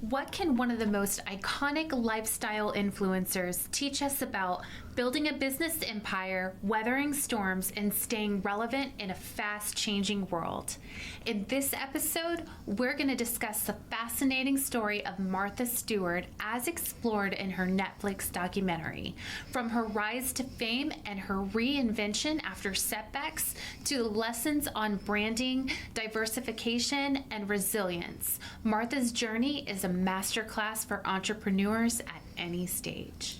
What can one of the most iconic lifestyle influencers teach us about building a business empire, weathering storms, and staying relevant in a fast-changing world? In this episode, we're going to discuss the fascinating story of Martha Stewart as explored in her Netflix documentary. From her rise to fame and her reinvention after setbacks to the lessons on branding, diversification, and resilience, Martha's journey is a masterclass for entrepreneurs at any stage.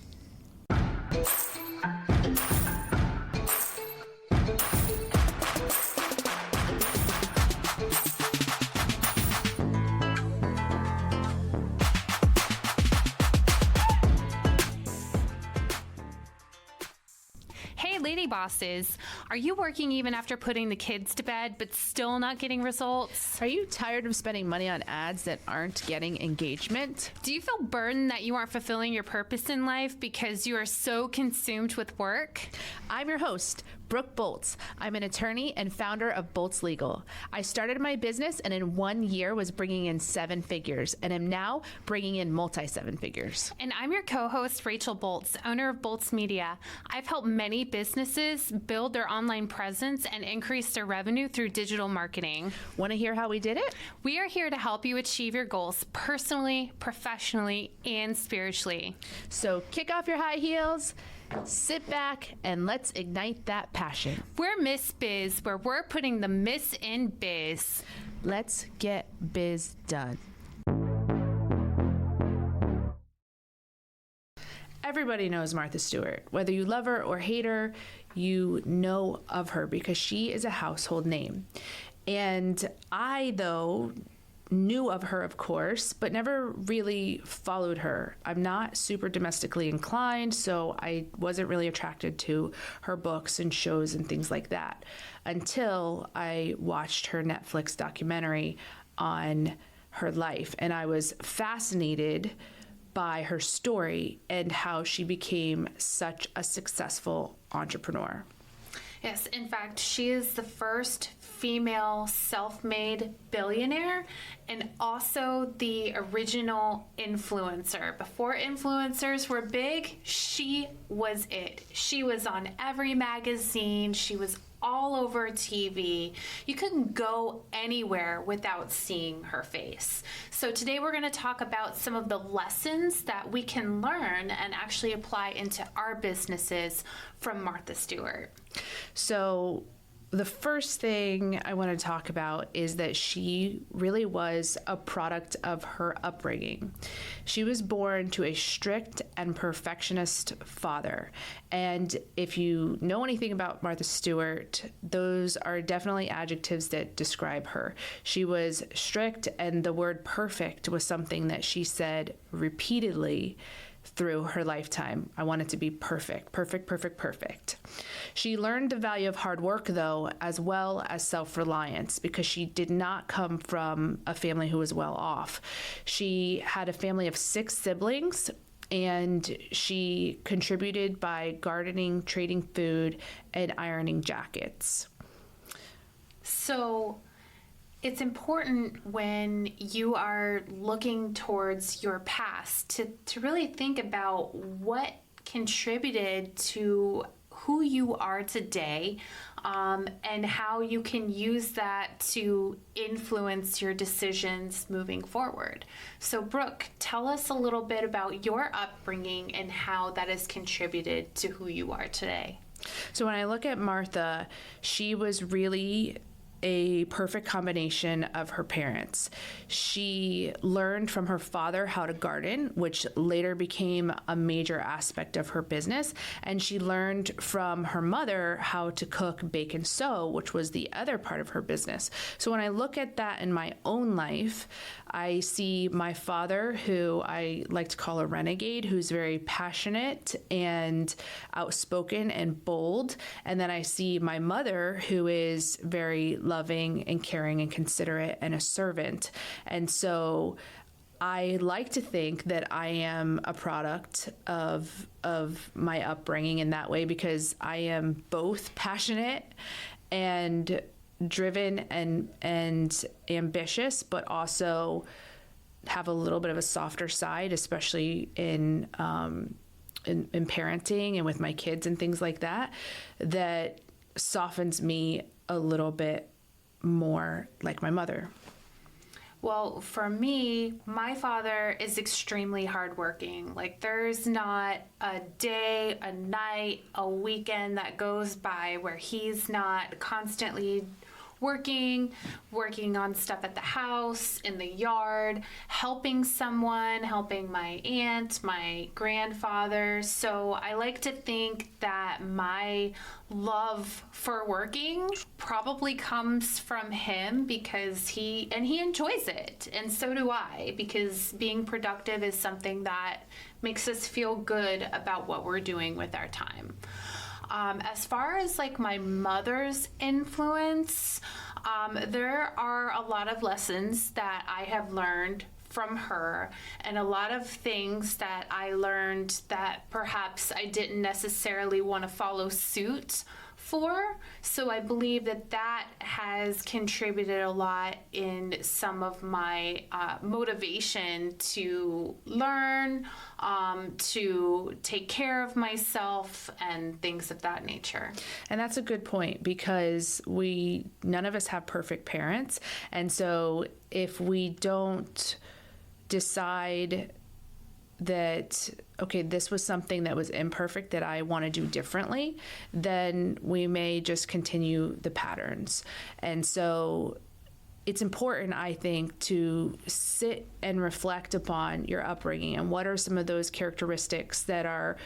Hey, lady bosses, are you working even after putting the kids to bed but still not getting results? Are you tired of spending money on ads that aren't getting engagement? Do you feel burdened that you aren't fulfilling your purpose in life because you are so consumed with work? I'm your host, Brooke Boltz. I'm an attorney and founder of Boltz Legal. I started my business and in 1 year was bringing in 7 figures and am now bringing in multi-7 figures. And I'm your co-host, Rachel Boltz, owner of Boltz Media. I've helped many businesses build their online presence and increase their revenue through digital marketing. Want to hear how we did it? We are here to help you achieve your goals personally, professionally, and spiritually. So kick off your high heels, sit back, and let's ignite that passion. We're Miss Biz, where we're putting the Miss in biz. Let's get biz done. Everybody knows Martha Stewart. Whether you love her or hate her, you know of her because she is a household name. And I, though, knew of her, of course, but never really followed her. I'm not super domestically inclined, so I wasn't really attracted to her books and shows and things like that until I watched her Netflix documentary on her life. And I was fascinated by her story and how she became such a successful entrepreneur. Yes, in fact, she is the first female self-made billionaire and also the original influencer. Before influencers were big, she was it. She was on every magazine. She was all over TV. You couldn't go anywhere without seeing her face. So today we're going to talk about some of the lessons that we can learn and actually apply into our businesses from Martha Stewart. So the first thing I want to talk about is that she really was a product of her upbringing. She was born to a strict and perfectionist father. And if you know anything about Martha Stewart, those are definitely adjectives that describe her. She was strict, and the word perfect was something that she said repeatedly through her lifetime. I want it to be perfect, perfect, perfect, perfect. She learned the value of hard work, though, as well as self-reliance, because she did not come from a family who was well off. She had a family of 6 siblings, and she contributed by gardening, trading food, and ironing jackets. So it's important when you are looking towards your past to really think about what contributed to who you are today, and how you can use that to influence your decisions moving forward. So Brooke, tell us a little bit about your upbringing and how that has contributed to who you are today. So when I look at Martha, she was really a perfect combination of her parents. She learned from her father how to garden, which later became a major aspect of her business. And she learned from her mother how to cook, bake, and sew, which was the other part of her business. So when I look at that in my own life, I see my father, who I like to call a renegade, who's very passionate and outspoken and bold. And then I see my mother, who is very loving and caring and considerate and a servant. And so I like to think that I am a product of my upbringing in that way, because I am both passionate and driven and ambitious, but also have a little bit of a softer side, especially in parenting and with my kids and things like that, that softens me a little bit more like my mother. Well, for me, my father is extremely hardworking. Like, there's not a day, a night, a weekend that goes by where he's not constantly working on stuff at the house, in the yard, helping someone, helping my aunt, my grandfather. So I like to think that my love for working probably comes from him, because he enjoys it, and so do I, because being productive is something that makes us feel good about what we're doing with our time. As far as like my mother's influence, there are a lot of lessons that I have learned from her, and a lot of things that I learned that perhaps I didn't necessarily want to follow suit for. So I believe that has contributed a lot in some of my motivation to learn, to take care of myself, and things of that nature. And that's a good point, because none of us have perfect parents. And so if we don't decide that, okay, this was something that was imperfect that I want to do differently, then we may just continue the patterns. And so it's important, I think, to sit and reflect upon your upbringing and what are some of those characteristics that are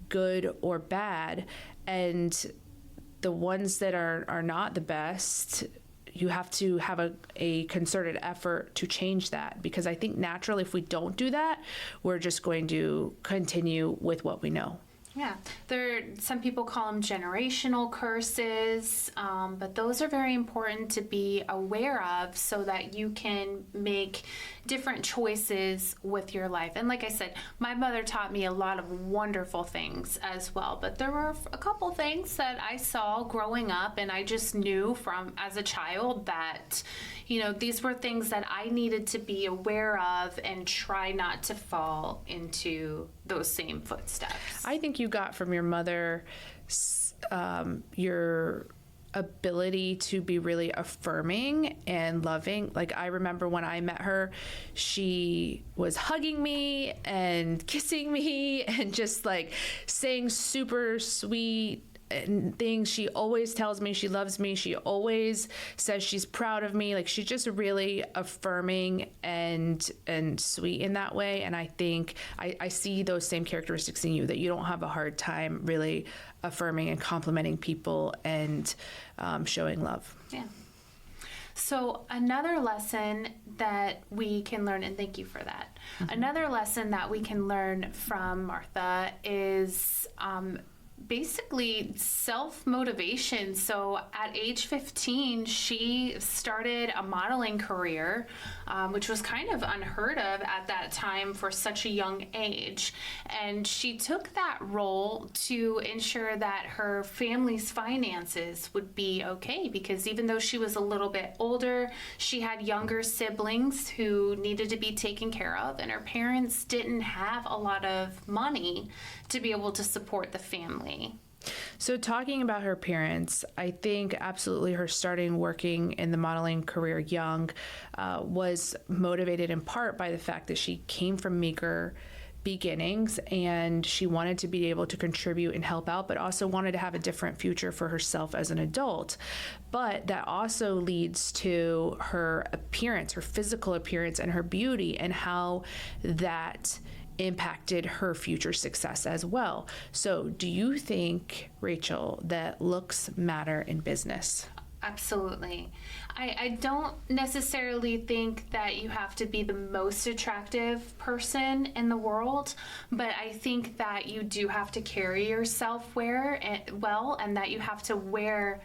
good or bad, and the ones that are not the best. You have to have a concerted effort to change that, because I think naturally, if we don't do that, we're just going to continue with what we know. Yeah, some people call them generational curses, but those are very important to be aware of so that you can make different choices with your life. And like I said, my mother taught me a lot of wonderful things as well, but there were a couple things that I saw growing up, and I just knew from as a child that, these were things that I needed to be aware of and try not to fall into those same footsteps. I think you got from your mother your ability to be really affirming and loving. Like, I remember when I met her, she was hugging me and kissing me and just like saying super sweet things. She always tells me she loves me. She always says she's proud of me. Like, she's just really affirming and sweet in that way. And I think I see those same characteristics in you, that you don't have a hard time really affirming and complimenting people and showing love. Yeah. So another lesson that we can learn, and thank you for that. Mm-hmm. Another lesson that we can learn from Martha is basically self-motivation. So at age 15, she started a modeling career, which was kind of unheard of at that time for such a young age. And she took that role to ensure that her family's finances would be okay, because even though she was a little bit older, she had younger siblings who needed to be taken care of, and her parents didn't have a lot of money to be able to support the family. So talking about her parents, I think absolutely her starting working in the modeling career young was motivated in part by the fact that she came from meager beginnings and she wanted to be able to contribute and help out, but also wanted to have a different future for herself as an adult. But that also leads to her appearance, her physical appearance, and her beauty, and how that impacted her future success as well. So do you think, Rachel, that looks matter in business? Absolutely. I don't necessarily think that you have to be the most attractive person in the world, but I think that you do have to carry yourself well, and that you have to wear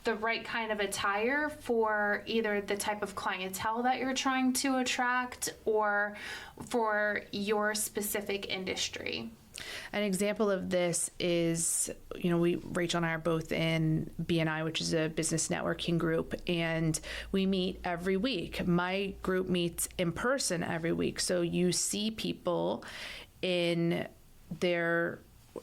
the right kind of attire for either the type of clientele that you're trying to attract or for your specific industry. An example of this is, Rachel and I are both in BNI, which is a business networking group, and we meet every week. My group meets in person every week. So you see people in their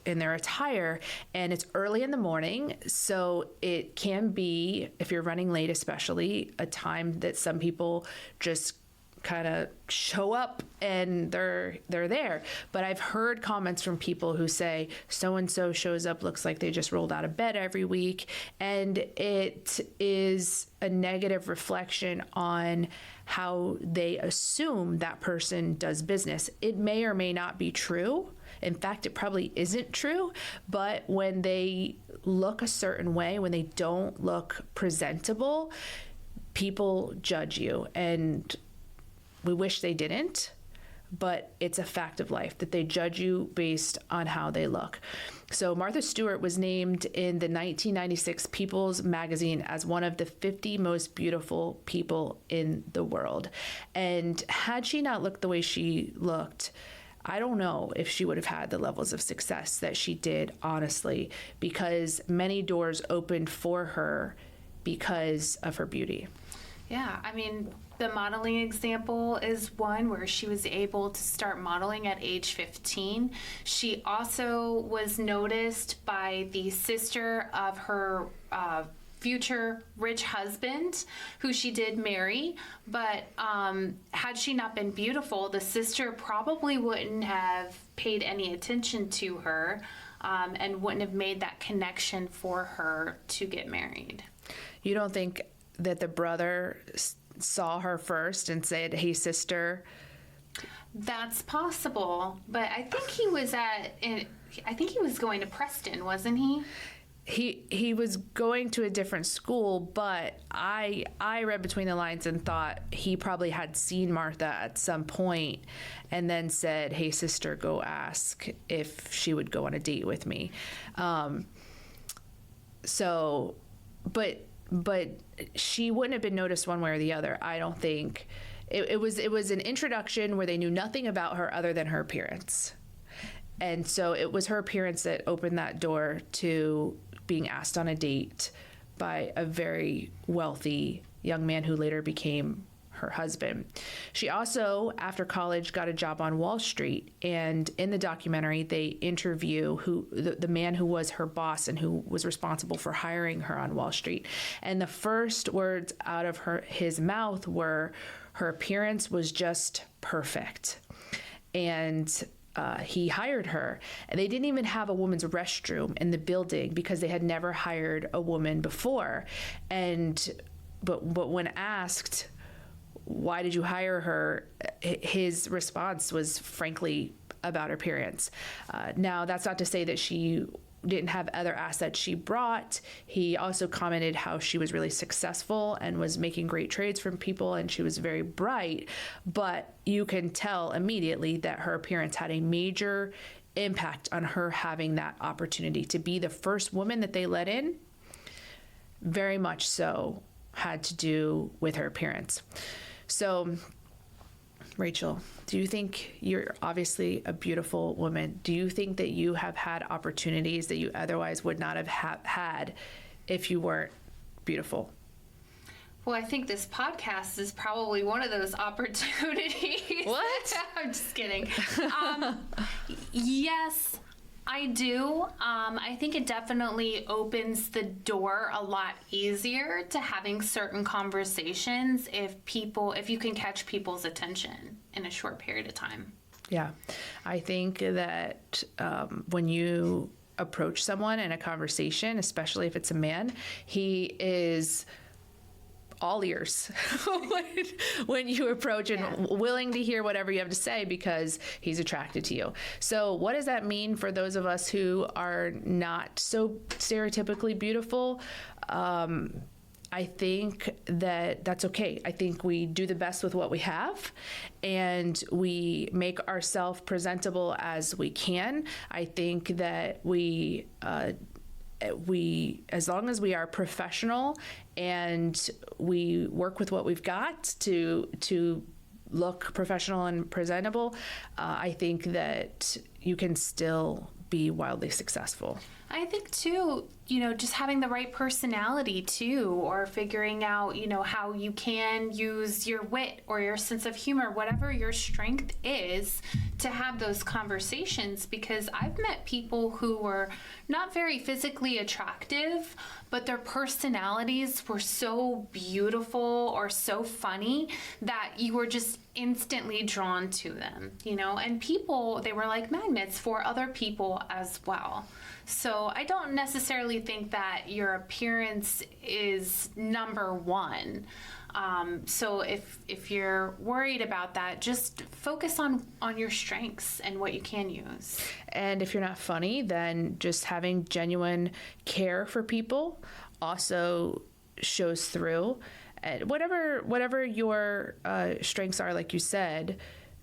attire, and it's early in the morning. So it can be, if you're running late, especially, a time that some people just kind of show up and they're there. But I've heard comments from people who say so-and-so shows up, looks like they just rolled out of bed every week. And it is a negative reflection on how they assume that person does business. It may or may not be true. In fact, it probably isn't true. But when they look a certain way, when they don't look presentable, people judge you. And we wish they didn't, but it's a fact of life that they judge you based on how they look. So Martha Stewart was named in the 1996 People's Magazine as one of the 50 most beautiful people in the world. And had she not looked the way she looked, I don't know if she would have had the levels of success that she did, honestly, because many doors opened for her because of her beauty. Yeah, I mean, the modeling example is one where she was able to start modeling at age 15. She also was noticed by the sister of her future rich husband, who she did marry. But had she not been beautiful, the sister probably wouldn't have paid any attention to her and wouldn't have made that connection for her to get married. You don't think that the brother saw her first and said, "Hey, sister"? That's possible, but I think he was going to Preston, wasn't he? He was going to a different school, but I read between the lines and thought he probably had seen Martha at some point and then said, "Hey, sister, go ask if she would go on a date with me." But she wouldn't have been noticed one way or the other. I don't think. It was an introduction where they knew nothing about her other than her appearance. And so it was her appearance that opened that door to being asked on a date by a very wealthy young man who later became her husband. She also, after college, got a job on Wall Street. And in the documentary, they interview the man who was her boss and who was responsible for hiring her on Wall Street. And the first words out of his mouth were, her appearance was just perfect. And he hired her. And they didn't even have a woman's restroom in the building because they had never hired a woman before. But when asked, why did you hire her? His response was frankly about her appearance. Now, that's not to say that she didn't have other assets she brought. He also commented how she was really successful and was making great trades from people, and she was very bright. But you can tell immediately that her appearance had a major impact on her having that opportunity to be the first woman that they let in. Very much so had to do with her appearance. So, Rachel, do you think, you're obviously a beautiful woman, do you think that you have had opportunities that you otherwise would not have had if you weren't beautiful? Well, I think this podcast is probably one of those opportunities. What? I'm just kidding. Yes, I do. I think it definitely opens the door a lot easier to having certain conversations if you can catch people's attention in a short period of time. Yeah. I think that when you approach someone in a conversation, especially if it's a man, he is all ears when you approach and willing to hear whatever you have to say because he's attracted to you. So what does that mean for those of us who are not so stereotypically beautiful? I think that's okay. I think we do the best with what we have and we make ourselves presentable as we can. I think that we, as long as we are professional and we work with what we've got to look professional and presentable, I think that you can still be wildly successful. I think too, just having the right personality too, or figuring out, how you can use your wit or your sense of humor, whatever your strength is, to have those conversations. Because I've met people who were not very physically attractive, but their personalities were so beautiful or so funny that you were just instantly drawn to them, and people, they were like magnets for other people as well. So I don't necessarily think that your appearance is number one. So if you're worried about that, just focus on your strengths and what you can use. And if you're not funny, then just having genuine care for people also shows through. And whatever your strengths are, like you said,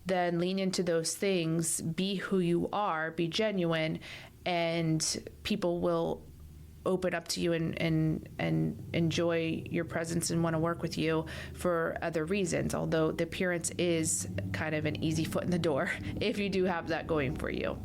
then lean into those things, be who you are, be genuine, and people will open up to you and enjoy your presence and want to work with you for other reasons, although the appearance is kind of an easy foot in the door if you do have that going for you.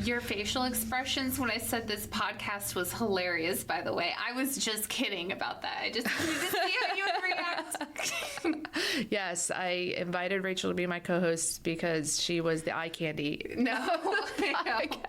Your facial expressions when I said this podcast was hilarious, by the way. I was just kidding about that. I just wanted to see how you would react. Yes, I invited Rachel to be my co-host because she was the eye candy. No, I know.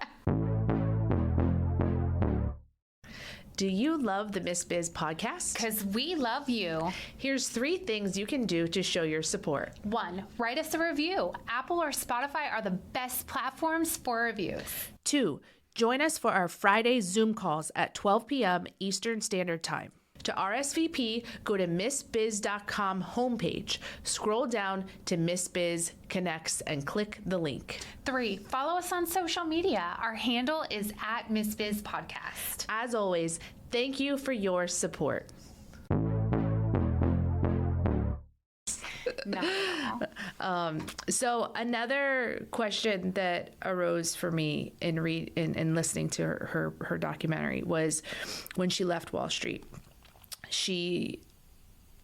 Do you love the Miss Biz podcast? Because we love you. Here's 3 things you can do to show your support. 1, write us a review. Apple or Spotify are the best platforms for reviews. 2, join us for our Friday Zoom calls at 12 p.m. Eastern Standard Time. To RSVP, go to MissBiz.com homepage, scroll down to Miss Biz Connects, and click the link. 3, follow us on social media. Our handle is @MissBizPodcast. As always, thank you for your support. So another question that arose for me in listening to her documentary was when she left Wall Street.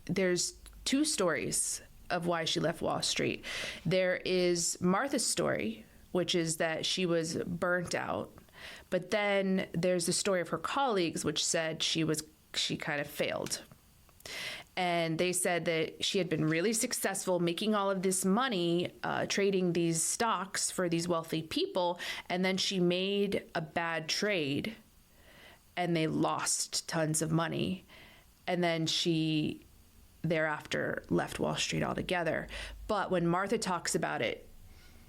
There's 2 stories of why she left Wall Street. There is Martha's story, which is that she was burnt out. But then there's the story of her colleagues, which said she kind of failed. And they said that she had been really successful making all of this money, trading these stocks for these wealthy people. And then she made a bad trade and they lost tons of money. And then she thereafter left Wall Street altogether. But when Martha talks about it,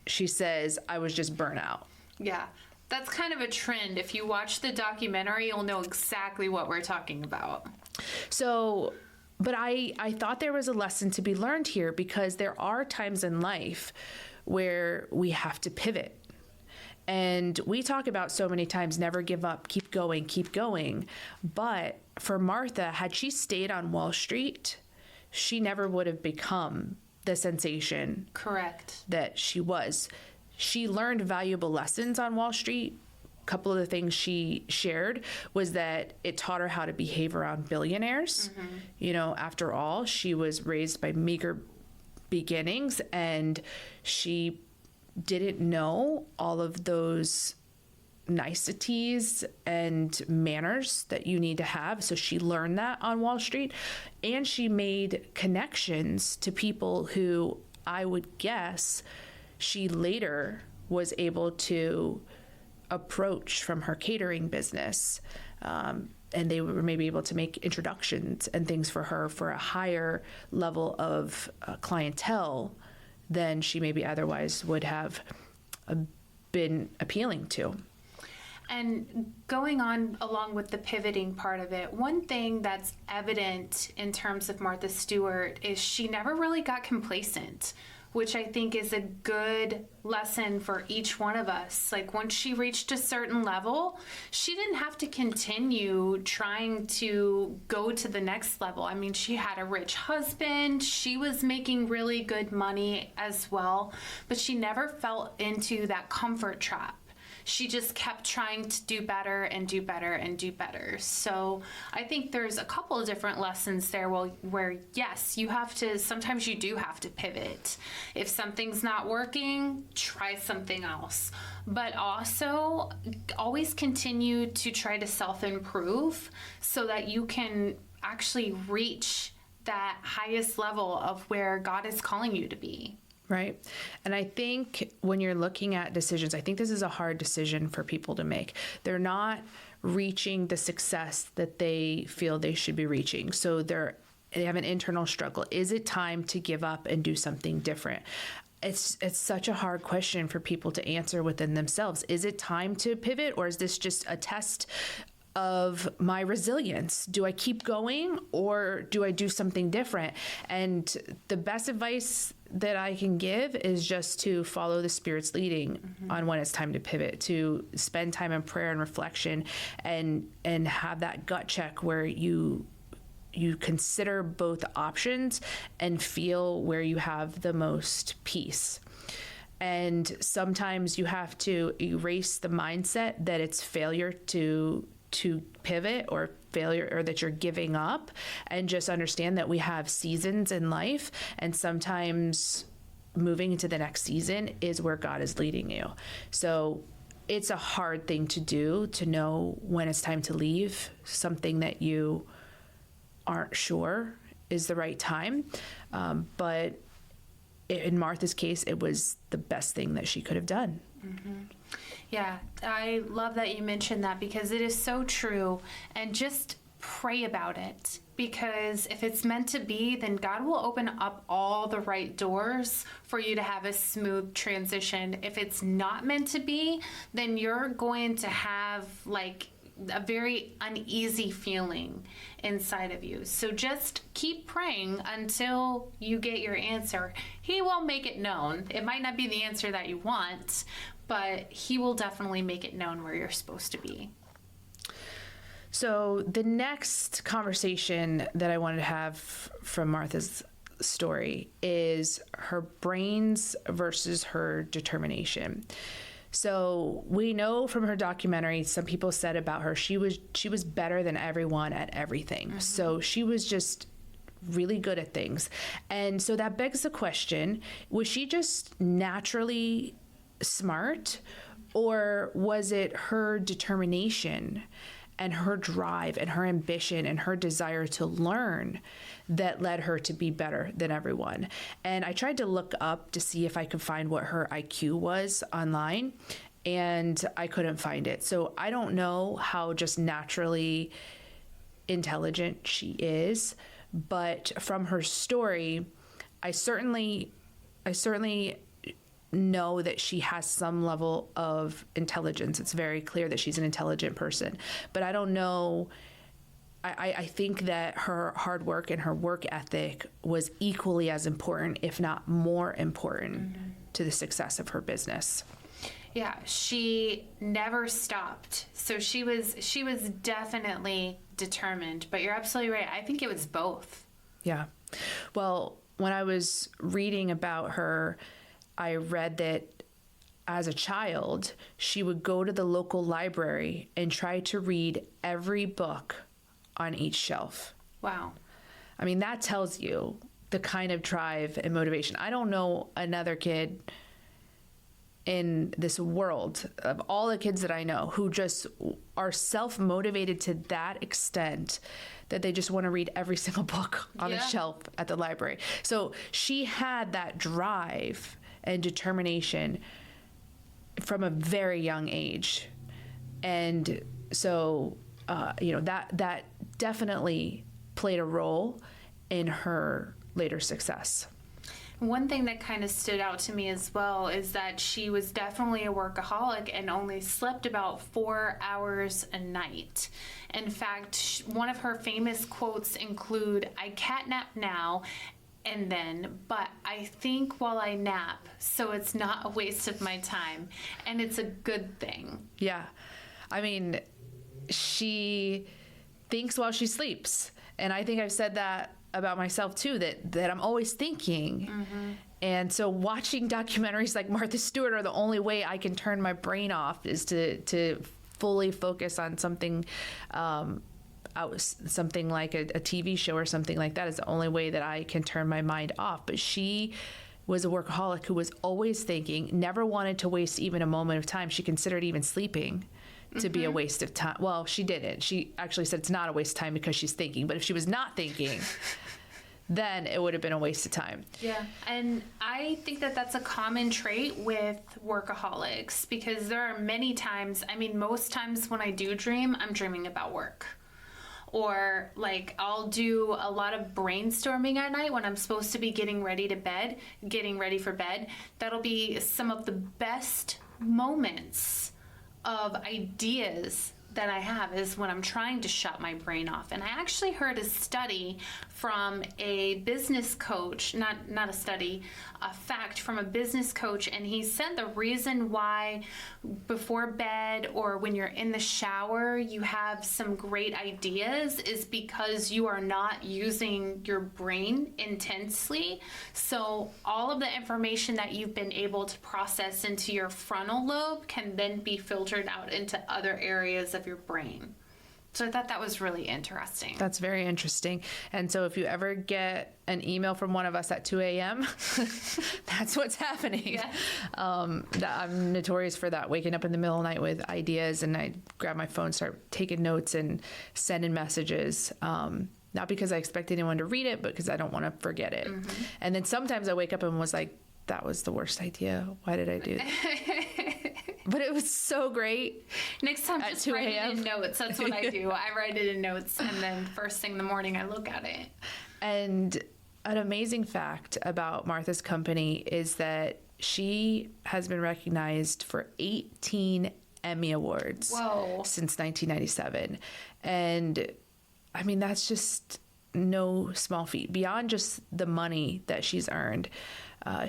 she says, I was just burnt out. Yeah, that's kind of a trend. If you watch the documentary, you'll know exactly what we're talking about. So, but I thought there was a lesson to be learned here, because there are times in life where we have to pivot. And we talk about so many times, never give up, keep going, keep going. But for Martha, had she stayed on Wall Street, she never would have become the sensation. Correct. That she was. She learned valuable lessons on Wall Street. A couple of the things she shared was that it taught her how to behave around billionaires. Mm-hmm. After all, she was raised by meager beginnings, and she didn't know all of those niceties and manners that you need to have. So she learned that on Wall Street, and she made connections to people who I would guess she later was able to approach from her catering business. And they were maybe able to make introductions and things for her for a higher level of clientele than she maybe otherwise would have been appealing to. And going on along with the pivoting part of it, one thing that's evident in terms of Martha Stewart is she never really got complacent, which I think is a good lesson for each one of us. Like, once she reached a certain level, she didn't have to continue trying to go to the next level. I mean, she had a rich husband, she was making really good money as well, but she never fell into that comfort trap. she just kept trying to do better and do better and do better. So I think there's a couple of different lessons there where yes, sometimes you do have to pivot. If something's not working, try something else. But also always continue to try to self-improve so that you can actually reach that highest level of where God is calling you to be. Right. And I think when you're looking at decisions, I think this is a hard decision for people to make. They're not reaching the success that they feel they should be reaching. So they have an internal struggle. Is it time to give up and do something different? It's such a hard question for people to answer within themselves. Is it time to pivot, or is this just a test of my resilience? Do I keep going, or do I do something different? And the best advice that I can give is just to follow the Spirit's leading on when it's time to pivot, to spend time in prayer and reflection, and have that gut check where you consider both options and feel where you have the most peace. And sometimes you have to erase the mindset that it's failure to pivot, or failure, or that you're giving up, and just understand that we have seasons in life, and sometimes moving into the next season is where God is leading you. So it's a hard thing to do, to know when it's time to leave something that you aren't sure is the right time. But in Martha's case, it was the best thing that she could have done. Mm-hmm. Yeah, I love that you mentioned that, because it is so true. And just pray about it, because if it's meant to be, then God will open up all the right doors for you to have a smooth transition. If it's not meant to be, then you're going to have like a very uneasy feeling inside of you. So just keep praying until you get your answer. He will make it known. It might not be the answer that you want, but he will definitely make it known where you're supposed to be. So the next conversation that I wanted to have from Martha's story is her brains versus her determination. So we know from her documentary, some people said about her, she was better than everyone at everything. Mm-hmm. So she was just really good at things. And so that begs the question, was she just naturally smart, or was it her determination and her drive and her ambition and her desire to learn that led her to be better than everyone? And I tried to look up to see if I could find what her IQ was online, and I couldn't find it. So I don't know how just naturally intelligent she is, but from her story, I certainly know that she has some level of intelligence. It's very clear that she's an intelligent person, but I don't know. I think that her hard work and her work ethic was equally as important, if not more important, to the success of her business. Yeah, she never stopped. So she was definitely determined, but you're absolutely right. I think it was both. Yeah. Well, when I was reading about her, I read that as a child, she would go to the local library and try to read every book on each shelf. Wow. I mean, that tells you the kind of drive and motivation. I don't know another kid in this world, of all the kids that I know, who just are self-motivated to that extent that they just want to read every single book on the shelf at the library. So she had that drive and determination from a very young age. And so, that definitely played a role in her later success. One thing that kind of stood out to me as well is that she was definitely a workaholic and only slept about 4 hours a night. In fact, one of her famous quotes include, "I catnap now, and then, but I think while I nap, so it's not a waste of my time, and it's a good thing." Yeah. I mean, she thinks while she sleeps. And I think I've said that about myself too, that I'm always thinking. And so watching documentaries like Martha Stewart are the only way I can turn my brain off, is to fully focus on something, something like a TV show or something like that is the only way that I can turn my mind off. But she was a workaholic who was always thinking, never wanted to waste even a moment of time. She considered even sleeping to be a waste of time. Well, she didn't. She actually said it's not a waste of time because she's thinking. But if she was not thinking, then it would have been a waste of time. Yeah. And I think that that's a common trait with workaholics, because there are many times, I mean, most times when I do dream, I'm dreaming about work. Or like I'll do a lot of brainstorming at night when I'm supposed to be getting ready for bed. That'll be some of the best moments of ideas that I have, is when I'm trying to shut my brain off. And I actually heard a study from a business coach, not a study, a fact from a business coach, and he said the reason why before bed or when you're in the shower you have some great ideas is because you are not using your brain intensely. So all of the information that you've been able to process into your frontal lobe can then be filtered out into other areas of your brain. So I thought that was really interesting. That's very interesting. And so if you ever get an email from one of us at 2 a.m., that's what's happening. Yeah. I'm notorious for that, waking up in the middle of the night with ideas, and I grab my phone, start taking notes and sending messages. Not because I expect anyone to read it, but because I don't want to forget it. Mm-hmm. And then sometimes I wake up and was like, that was the worst idea. Why did I do that? But it was so great. Next time, just write it in notes. That's what I do. I write it in notes, and then first thing in the morning, I look at it. And an amazing fact about Martha's company is that she has been recognized for 18 Emmy Awards. Whoa. Since 1997. And I mean, that's just no small feat. Beyond just the money that she's earned,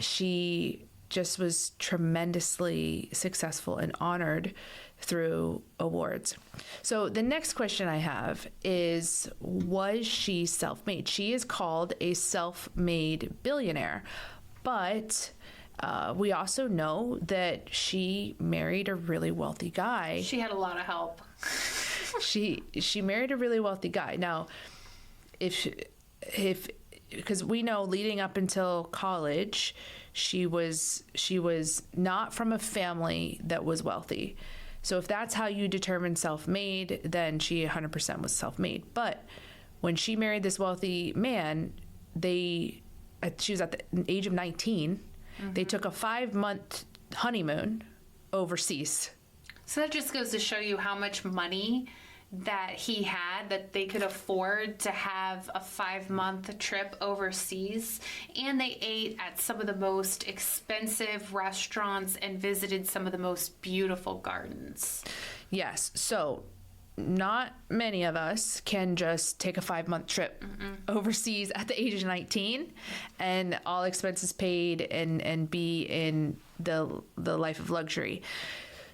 she just was tremendously successful and honored through awards. So the next question I have is, was she self-made? She is called a self-made billionaire, but we also know that she married a really wealthy guy. She had a lot of help. She married a really wealthy guy. Now, if because we know leading up until college, she was not from a family that was wealthy. So if that's how you determine self-made, then she 100% was self-made. But when she married this wealthy man, she was at the age of 19. Mm-hmm. They took a 5-month honeymoon overseas. So that just goes to show you how much money that he had, that they could afford to have a 5-month trip overseas. And they ate at some of the most expensive restaurants and visited some of the most beautiful gardens. Yes. So not many of us can just take a 5-month trip overseas at the age of 19 and all expenses paid and be in the life of luxury.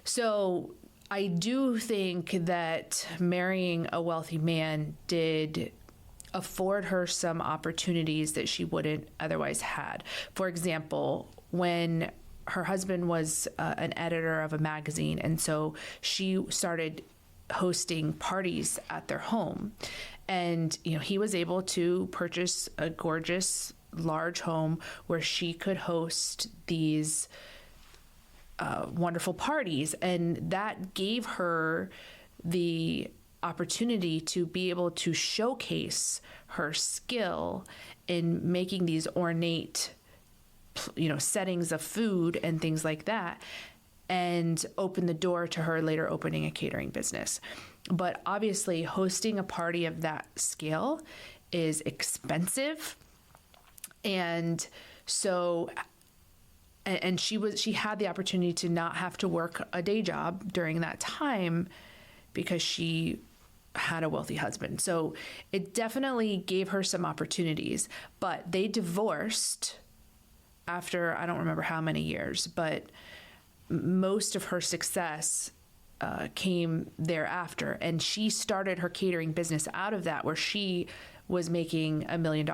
So I do think that marrying a wealthy man did afford her some opportunities that she wouldn't otherwise had. For example, when her husband was an editor of a magazine, and so she started hosting parties at their home. And, he was able to purchase a gorgeous, large home where she could host these wonderful parties, and that gave her the opportunity to be able to showcase her skill in making these ornate, settings of food and things like that, and open the door to her later opening a catering business. But obviously, hosting a party of that scale is expensive, and so. And she had the opportunity to not have to work a day job during that time because she had a wealthy husband. So it definitely gave her some opportunities, but they divorced after, I don't remember how many years, but most of her success came thereafter. And she started her catering business out of that, where she was making $1 million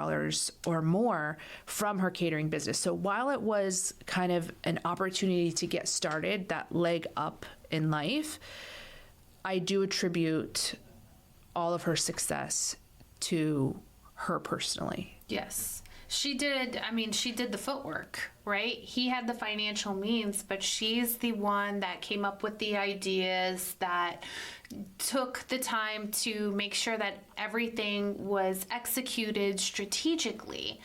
or more from her catering business. So while it was kind of an opportunity to get started, that leg up in life, I do attribute all of her success to her personally. Yes. She did the footwork, right? He had the financial means, but she's the one that came up with the ideas, that took the time to make sure that everything was executed strategically.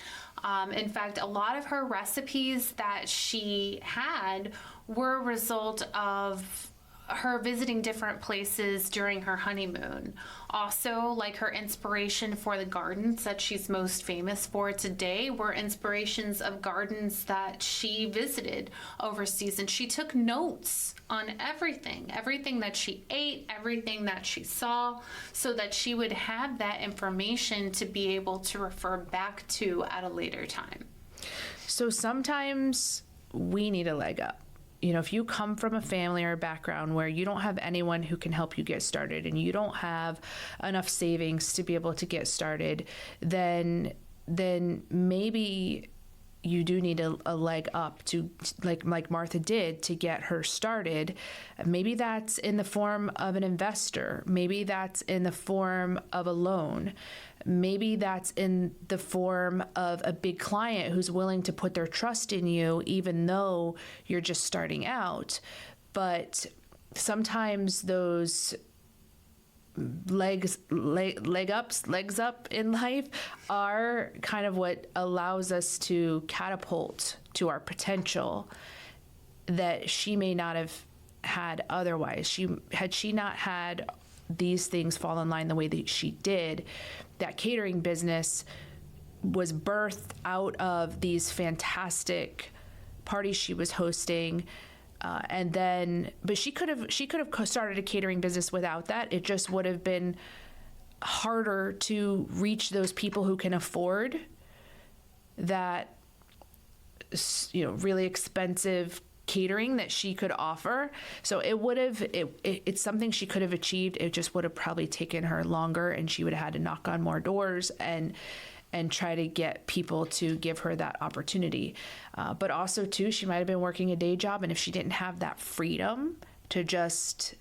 In fact, a lot of her recipes that she had were a result of her visiting different places during her honeymoon. Also, like her inspiration for the gardens that she's most famous for today were inspirations of gardens that she visited overseas. And she took notes on everything that she ate, everything that she saw, so that she would have that information to be able to refer back to at a later time. So sometimes we need a leg up. You know, if you come from a family or a background where you don't have anyone who can help you get started and you don't have enough savings to be able to get started, then maybe you do need a leg up to, like Martha did, to get her started. Maybe that's in the form of an investor. Maybe that's in the form of a loan. Maybe that's in the form of a big client who's willing to put their trust in you, even though you're just starting out. But sometimes those legs up in life are kind of what allows us to catapult to our potential that she may not have had otherwise. Had she not had these things fall in line the way that she did, that catering business was birthed out of these fantastic parties she was hosting. But she could have started a catering business without that. It just would have been harder to reach those people who can afford that, really expensive catering that she could offer. So it's something she could have achieved. It just would have probably taken her longer, and she would have had to knock on more doors and try to get people to give her that opportunity. But also, too, she might have been working a day job, and if she didn't have that freedom to just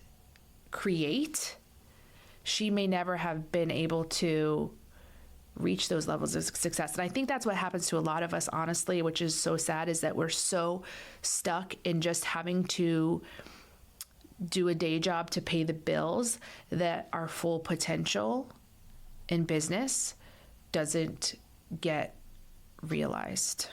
create, she may never have been able to reach those levels of success. And I think that's what happens to a lot of us, honestly, which is so sad, is that we're so stuck in just having to do a day job to pay the bills that our full potential in business doesn't get realized.